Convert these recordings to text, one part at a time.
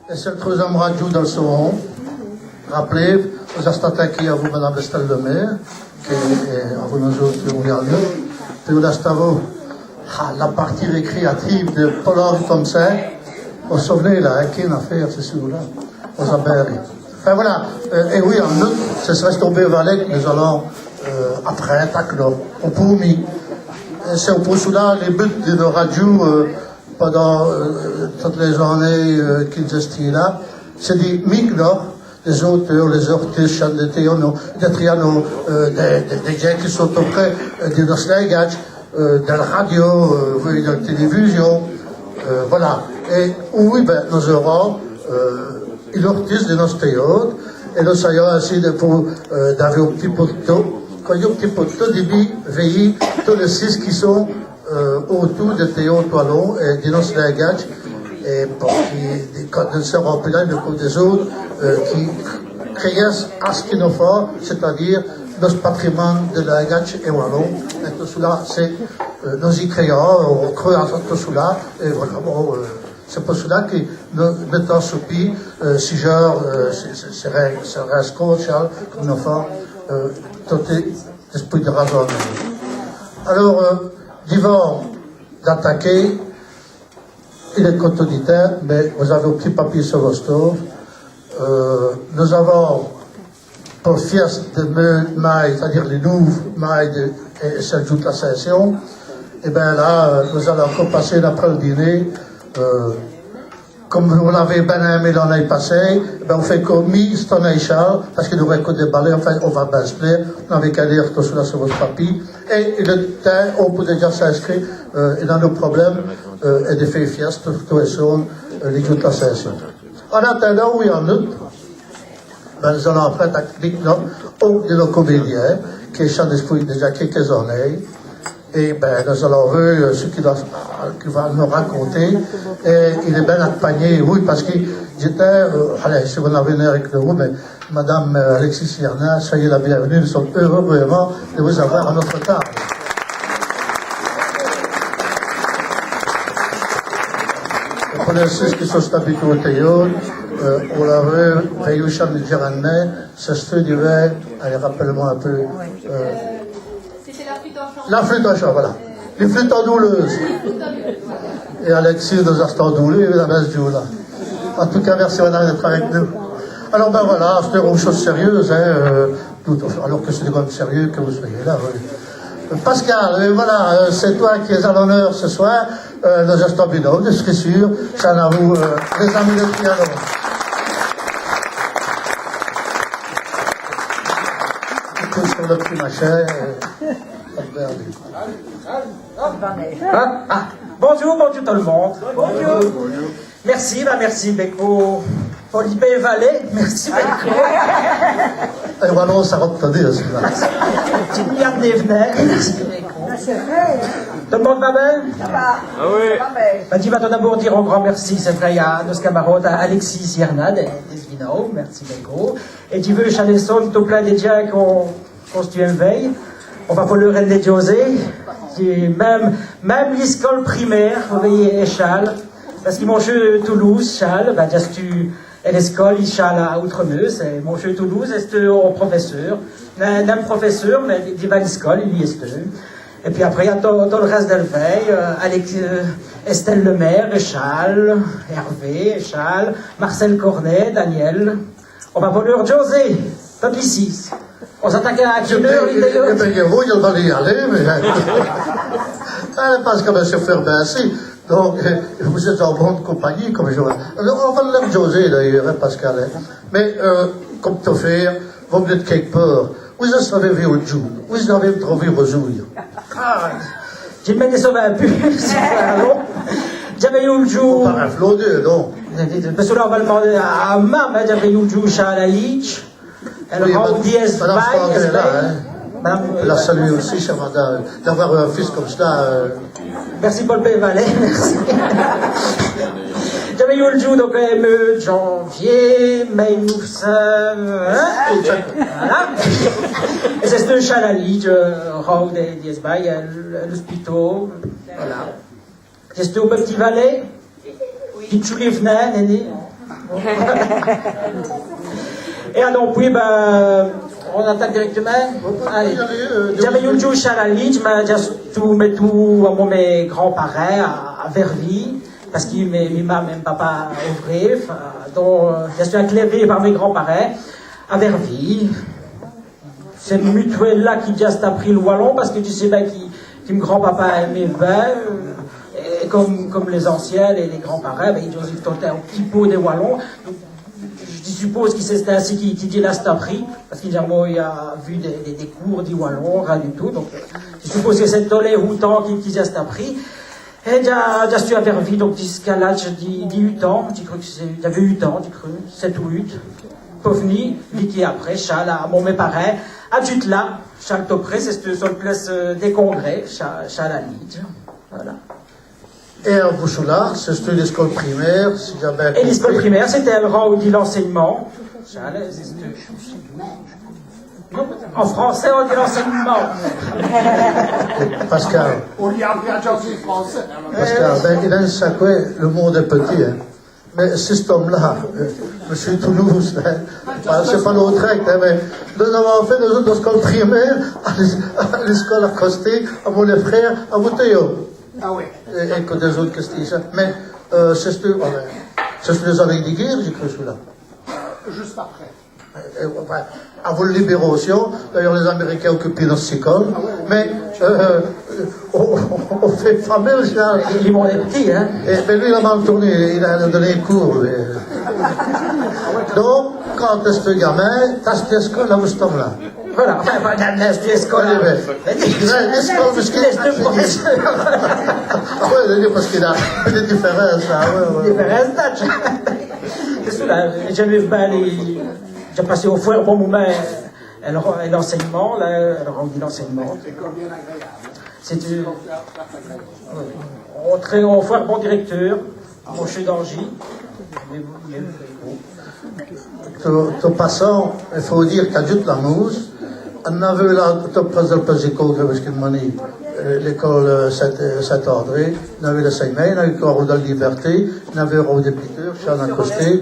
Et c'est le troisième radio dans le Sauron. Rappelez, vous avez attaqué à vous, Madame Estelle Lemaire, qui est à vous, nous autres, puis vous avez la partie récréative de Paul-Henri Thompson. Vous vous souvenez, là, qui est une affaire, c'est celui-là, aux Aberries. Enfin voilà, et oui, en août, ce serait tombé au Valais que nous allons, après, Taclo, au Poumi. C'est au Poussouda, les buts de nos radios, pendant toutes les journées qu'ils étaient là, c'est des micros, les auteurs, les artistes, des trianos, des gens qui sont auprès de nos slagages, de la radio, de la télévision, voilà. Et oui, ben, nous aurons les artistes de nos théâtres, et nous savons ainsi d'avoir un petit peu de temps, quand il y a un petit peu de temps, début, veiller tous les 6 qui sont autour de Théo Toilon et de nos slagages, et pour qu'ils ne se remplissent pas le coup des autres, qui créent à ce qu'il nous faut, c'est-à-dire notre patrimoine de langage et wallon. Et tout cela, c'est nous y créons, on crée tout cela, et voilà, bon, c'est pour cela que nous mettons sous pied, si genre, c'est un Charles, comme nous faisons, tout l'esprit de raisonnement. Alors, d'Yvon d'attaquer, il est contoditaire, mais vous avez un petit papier sur vos stores. Nous avons, pour fies de maille, c'est-à-dire les nouveaux mailles et celles de la session, et bien là, nous allons encore passer l'après le dîner. Comme vous l'avez bien aimé l'année passée, ben on fait comme cette année Charles, parce qu'il nous aurait que des balais, enfin on va bien se plaire, on n'avait qu'à lire tout cela sur votre papier, et le temps, on peut déjà s'inscrire, et dans nos problèmes, et de faire fieste, tout et son, les jours de la session. En attendant, oui, en août, ben nous allons après avec de nos comédiens, qui chantent depuis déjà quelques années, et ben, nous allons voir ce qu'il va nous raconter. Et il est bien accompagné, oui, parce que j'étais, allez, si vous n'avez rien avec nous, mais Madame Alexis Sierna, soyez la bienvenue, nous sommes heureux vraiment de vous avoir à notre table. Pour les six qui sont habitués au théâtre, on l'a vu, Rayouchan de Girannet, c'est ce que du verre, allez, rappelle-moi un peu. La flûte en chant, voilà. Les flûtes en douleuse. Et Alexis nous a endoulé, et la messe du là. En tout cas, merci madame d'être avec nous. Alors ben voilà, c'est une chose sérieuse, hein, alors que c'est quand même sérieux que vous soyez là. Oui. Pascal, voilà, c'est toi qui es à l'honneur ce soir, nos instants binômes, je suis sûr, ça en a vous, les amis de piano. Tout sur le petit machin. Bonjour tout le monde. Bonjour. Merci, merci beaucoup. Felipe Vallet, merci beaucoup. Et voilà, ça va obtenir celui-là. Petite milliard d'Evenet, merci beaucoup. Tout le monde va bien? Ça va. Ah oui. Tu vas tout d'abord dire un grand merci, c'est vrai, à nos camarades, à Alexis Sierna, des Vinaux, merci beaucoup. Et tu veux, Chanelson, tout plein de gens qu'on se tue une veille. On va pour le Rennes de José, même l'école primaire, vous voyez, Charles, parce qu'ils m'ont joué Toulouse, Charles, ben, juste tu, et l'école, il Charles à Outremeuse, et mon jeu Toulouse, est au professeur, un professeur, mais il va à l'école, il y est. Et puis après, il y a tout le reste de la veille, avec Estelle Lemaire, et Charles, Hervé, et Charles, Marcel Cornet, Daniel. On va pour le José, tout ici. On s'attaquait à quelle heure, il va y aller, mais... parce que M. Flerbin, si. Donc, vous êtes en bonne compagnie, comme je vois. Alors, on va le José, d'ailleurs, hein, Pascal. Mais, comme tu fais, vous venez de quelque part. Vous avez vu au jour. Vous avez trouvé vos jouilles. J'ai mis des sauves un peu, j'avais eu le jour. Par un flot d'eux, non. Parce que là, on va demander à maman, j'avais eu le jour Chalaïch. Oui, madame Franck est là, hein. Elle a salué aussi, chère madame, d'avoir un fils comme cela. Merci Paul Pévalet, merci. J'avais eu le jour, donc, de janvier, mai, nous voilà. Et c'est ce Chalaïch, Raoul des Esbailles, l'hospital, voilà. C'est ce petit Valais, qui tue les venins, Et alors, puis, ben, on attaque directement. Allez. J'avais eu tout à la ligne, mais j'ai tout à mes grands-parents à Verviers, parce qu'ils m'ont même papa ouvrir. Donc, je suis éclairé par mes grands-parents à Verviers. C'est mutuel là qui a pris le wallon, parce que tu sais bien que mon grand-papa aimait bien. Et comme les anciens et les grands-parents, ben, ils ont tenté un petit peu des wallons. Donc, je suppose que c'est ainsi qu'il dit là, c'est appris, parce qu'il a vu des cours du wallon, rien du tout. Donc, je suppose que c'est tolé ou tant qu'il a appris. Et je suis à Verviers, donc jusqu'à l'âge de 8 ans, j'ai cru que j'avais 8 ans, j'ai cru, 7 ou 8. Povni, qui après, Charles, à mon mes parents, à Jutla, Charles Topré, c'est sur la place des congrès, Charles à Lille. Voilà. Et à Bouchoulard, c'est l'école primaire, si j'avais. Et l'école primaire, c'était le rang où dit l'enseignement. En français, on dit l'enseignement. Pascal. On y a appris à dire français. Pascal, ben, il a un sacré, le monde est petit, hein. Mais ce homme-là, monsieur Toulouse, hein, c'est pas l'autre acte, hein, mais nous avons fait nous autres l'école primaire, à l'école à Costé, à mon frère, à Bouteillot. Ah oui. Et que des autres questions. Mais c'est les années de guerre, j'ai cru celui-là. Juste après. Avant la libération, d'ailleurs les Américains occupaient notre école, mais on fait fameux, genre. Ils m'ont des petits, hein. Mais lui, il a mal tourné, il a donné un cours. Donc, quand t'es ce gamin, t'as cette école à Moustom-là. Voilà, enfin, cette école. L'école, parce qu'il est professeur. Ah ouais, parce qu'il a des différences, là. Des différences d'âge. C'est cela, j'avais pas les. J'ai passé au foire bon moment et l'enseignement, là, elle rendit l'enseignement. C'était. On traîne au foire bon directeur, mon chef d'Angy. Ton passant, il faut dire qu'à Jutlamous, on avait là, tu passes le Pésico, parce qu'il m'a dit, l'école Saint-André, on avait le Saint-Main, on avait le Corps de la Liberté, on avait le Roi des Piteurs, Charles Accosté,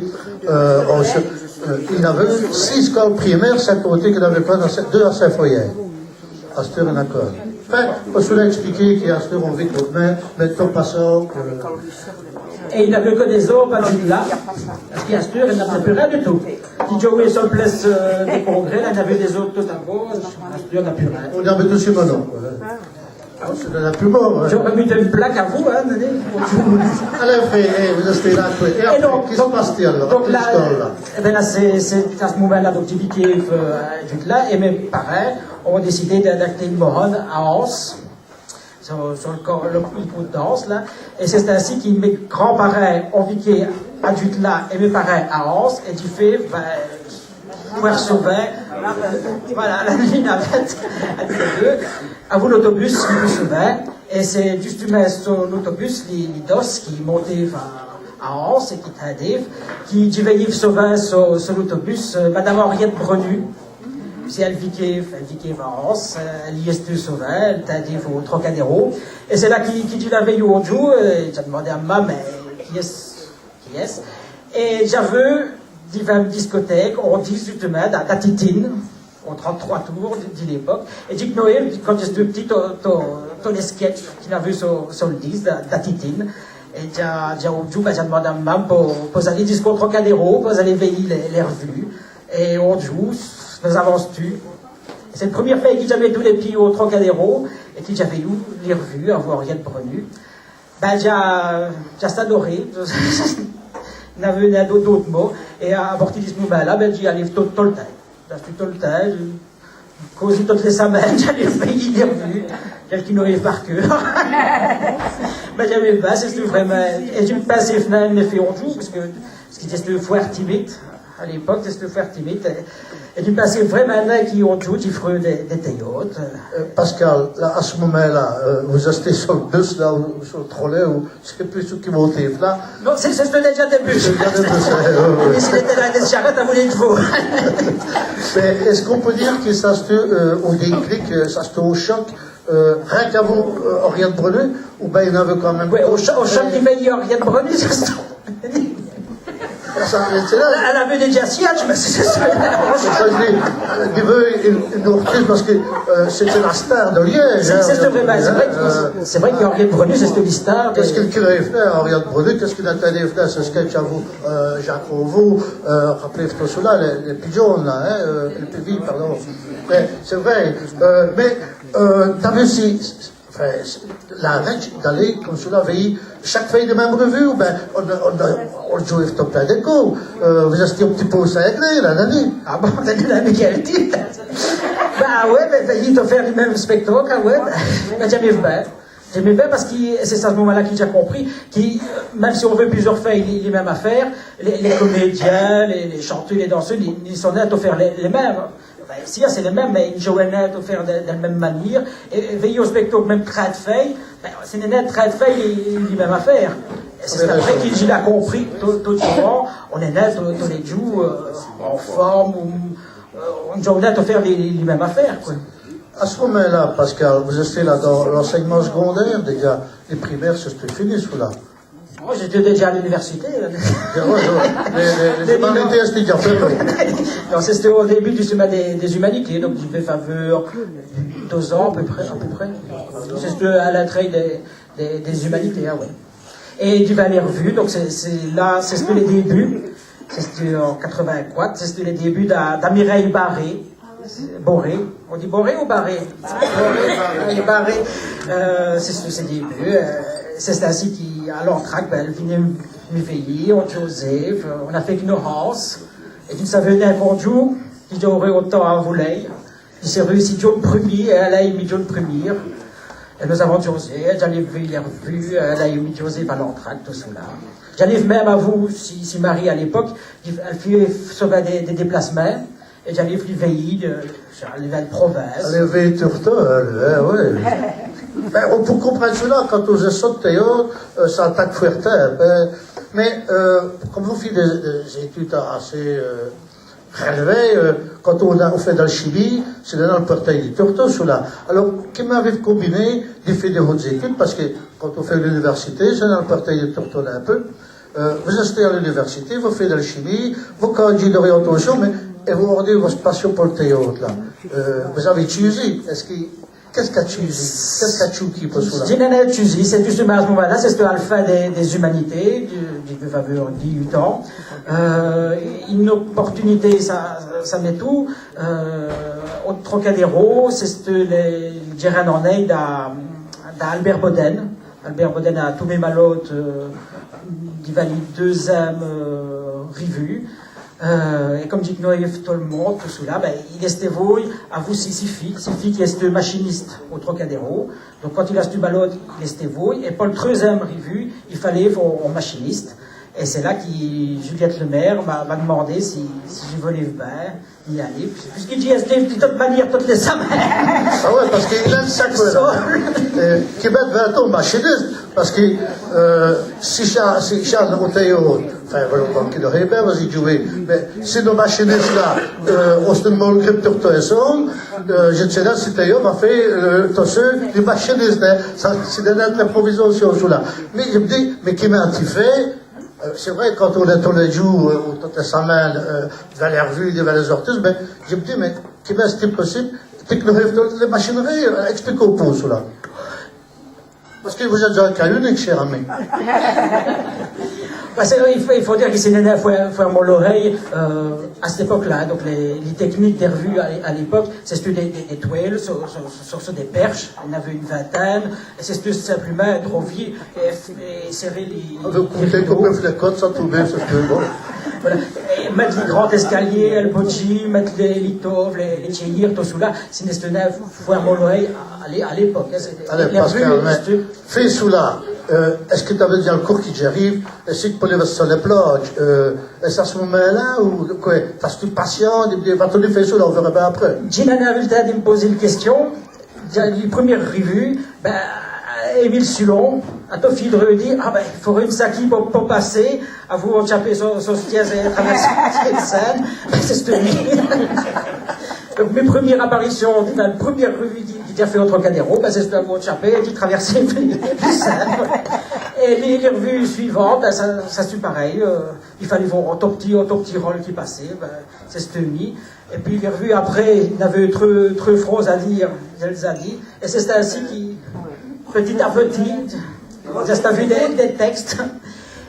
il y avait 6 écoles primaires, c'est à côté qu'il n'avait pas 2 à Saint-Foyer. Astur en accord. Enfin, on se l'a expliqué qu'il y a Astur en vite l'autre main, mais ton passant. Et il n'avait que des eaux, pas de là, parce qu'Astur, il n'avait plus rien du tout. Si Joe est sur la place des congrès, là, il avait des eaux tout à gauche, Astur n'a plus rien. On avait tout Simonon. C'est de la plus mort. J'aurais mis une plaque à vous, hein, Denis. Allez, vous restez là. Et après, qu'est-ce qui se passe-t-il alors? Donc là, eh ben là c'est à ce moment-là, donc j'ai vécu là, et mes parents ont décidé d'acter une moronne à Anse, sur le pot de danse, là. Et c'est ainsi que mes grands-parents ont vécu à Jutla et mes parents à Anse, et du fait, pouvoir sauver, voilà, la ligne avec les deux, à vous l'autobus qui vous sauver, et c'est justement sur l'autobus, les dos qui montaient à Anse et qui t'aidaient, qui devaient sauver sur l'autobus, Madame Henriette Brenu, si elle vivait à Anse, elle y était sauvée, elle t'aidait au Trocadéro, et c'est là qu'il l'avait eu au jour, j'ai demandé à maman, mais qui est-ce? Et j'avais diverses discothèques, on dit justement, à Titine, au 33 tours de l'époque. Et Dick Noël, quand j'étais petit, les sketchs qu'il avait sur le disque, à Titine. Et j'ai demandé à maman pour aller jusqu'au Trocadéro, pour aller veiller les revues. Et on joue, nous avances-tu. C'est la première fois que j'avais tous les pieds au Trocadéro, et que j'avais eu les revues, à voir rien de Brenu. Ben, j'ai adoré. Il y avait d'autres mots. Et à partir de ce moment-là, ben, j'y allais tout le temps. J'ai fait tout le temps. J'ai causé toutes les semaines. J'allais faire les revues. Quelqu'un n'aurait par cœur. Mais j'avais pas, c'était vraiment. Et je me passais finalement les fait en joue, parce que c'était foire timide. À l'époque, c'était foire timide. Et je me passais vraiment qui ont joue, qui feraient des théâtres. Pascal, là, à ce moment-là, vous restez sur le bus, là, ou sur le trolley, ou je ne sais plus ce qui montait là. Non, c'était déjà des bus. Mais s'il était là, des charrettes, à vous les chevaux. Mais est-ce qu'on peut dire que ça se au déclic, ça se au choc, rien qu'à vous, Henriette Brenu, ou bien il y en avait quand même. Oui, au choc, il veillait Henriette Brenu, ça se c'est là. Elle avait des diasiages, mais c'est ça. Ça, je dis, il veut une orchestre parce que c'était la star de Liège. C'est vrai, c'est vrai qu'Henriette Brenu, c'est une star. Qu'est-ce qu'il crée faire, Henriette Brenu? Qu'est-ce qu'il a allé faire, ce sketch à vous, Jacques Rauveau, rappelez-vous cela, les pigeons, là, les pigeons, pardon. Mais c'est vrai, mais t'avais si. Enfin, la règle d'aller comme cela, chaque fois de même revue, ben, on jouait au plein d'écho. Vous étiez un petit peu au cinglé, là, Nani. Ah bon, t'as dit la Miguelty? Bah ouais, mais il t'a fait le même spectacle, ouais. Mais j'aimais bien. J'aimais bien parce que c'est à ce moment-là qu'il a compris, même si on veut plusieurs fois les mêmes affaires, les comédiens, les chanteurs, les danseurs, ils sont nés à faire les mêmes. Ben, si, c'est les mêmes, mais ils jouaient net à faire de la même manière. Et veiller au spectacle, même très de feuilles, ben, c'est net très de feuilles, les mêmes affaires. Et c'est après qu'il a compris, tout souvent, on est net tous les jours, en forme, on joue net à faire les mêmes affaires, quoi. À ce moment-là, Pascal, vous étiez là dans l'enseignement secondaire, déjà, les primaires, c'était fini, cela. Moi, j'étais déjà à l'université. Les humanités, c'était déjà fait. Non, c'était au début du chemin des humanités, donc j'ai fait faveur 2 ans à peu près. C'était à l'entrée des humanités, ah ouais. Et du Valais Revue, donc c'était les débuts, c'était en 84, c'était les débuts d'Amireille Boré. On dit Boré ou Barré? Barré. C'est ses débuts. C'est ainsi qu'à l'entraque, elle venait m'éveiller, on Joseph, on a fait ignorance. Et puis ça venait un jour, qui aurait autant à voler. Il s'est réussi John Premier, elle a mis John Premier. Et nous avons Joseph, j'arrive les revues, elle a mis Joseph à l'entraque, tout cela. J'arrive même à vous, si Marie à l'époque, elle fait sauver des déplacements. Et j'allais lui veiller à la province. Elle veille sur toi, oui. Ben, pour comprendre cela, quand on saute théâtre, ça attaque fuerte. Mais comme vous faites des études assez relevées, quand on fait de l'alchimie, c'est dans le portail du Turto, cela. Alors, qui m'avait combiné de faire des hautes études, parce que quand on fait l'université, c'est dans le portail du Turto un peu. Vous restez à l'université, vous faites de l'alchimie, vous candidez d'orientation, mais et vous regardez votre passion pour le théâtre, là. Vous avez choisi. Qu'est-ce qu'a choisi? Qu'est-ce qu'a choisi pour cela? Je n'ai pas choisi. C'est justement à ce moment-là, c'est à la fin des humanités, du faveur 18 ans. Une opportunité, ça met tout. Au Trocadéro, c'est le gérant en aide d'Albert Boden. Albert Boden a tous mes malotes, il valide 2e revue. Et comme dit Noël, tout le monde, tout cela, ben, il est voué à vous six filles qui est machiniste au Trocadéro. Donc quand il a ce ballot, il est voué. Et pour le 3e revue, il fallait un machiniste. Et c'est là que Juliette Lemaire m'a demandé si je voulais bien y aller. Puisqu'il dit, de toute manière, toutes les semaines. Ah ouais, parce qu'il a le sac. Qui met 20 ans machiniste. Parce que si Charles Monteiro, enfin, voilà, qui n'aurait bien, vas-y jouer. Mais si nos machinistes là, on se demande le grip de Toesson, je ne sais pas si Théo m'a fait ceux du machiniste. C'est de l'improvisation, là. Mais je me dis, mais qui m'a fait? C'est vrai, quand on est tous les jours, ou toutes les semaines, dans les revues, devant les orties, ben, je me dis, mais comment est-ce possible? Technologie, les machineries, expliquez-au pour cela. Parce que vous êtes déjà un cas unique, cher ami. Il faut dire que c'est une fois mon l'oreille à cette époque-là. Donc les techniques des revues à l'époque, c'était des toiles sur des perches. On avait une vingtaine. Et c'était simplement trop vieux et serrer les. Vous coupez comme les côtes, ça tout bien, c'est bon. Voilà. Et mettre les grands escaliers, le bocci, mettre les litoves, les tchéhirs, tout cela, c'est une fois mon l'oreille à l'époque. Allez, Pascal, fais cela. Est-ce que tu avais déjà le cours qui j'arrive? Est-ce que tu peux aller sur les plages? Est-ce à ce moment-là ou quoi? T'as-tu patient? Va te faire cela, on verra bien après. Jinana avait le temps de me poser une question. Les premières revues, ben, Émile Sulon, à ton fil de dit, ah ben, il faudrait une saki pour passer, à vous enchaper son stièze et traverser la scène. C'est ce Donc, mes premières apparitions, la première revue qui a fait au Trocadéro, ben, c'est à vous enchaper, qui traversait la scène. Et les revues suivantes, ben, ça c'est pareil. il fallait voir un tout petit rôle qui passait, ben, c'est cette nuit. Et puis il est revenu après, il avait trop phrases à dire, elle a dit, et c'est ainsi qu'il, petit à petit, j'ai vu des textes,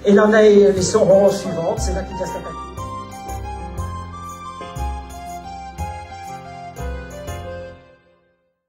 et il en a les sorons suivantes, c'est là qu'il a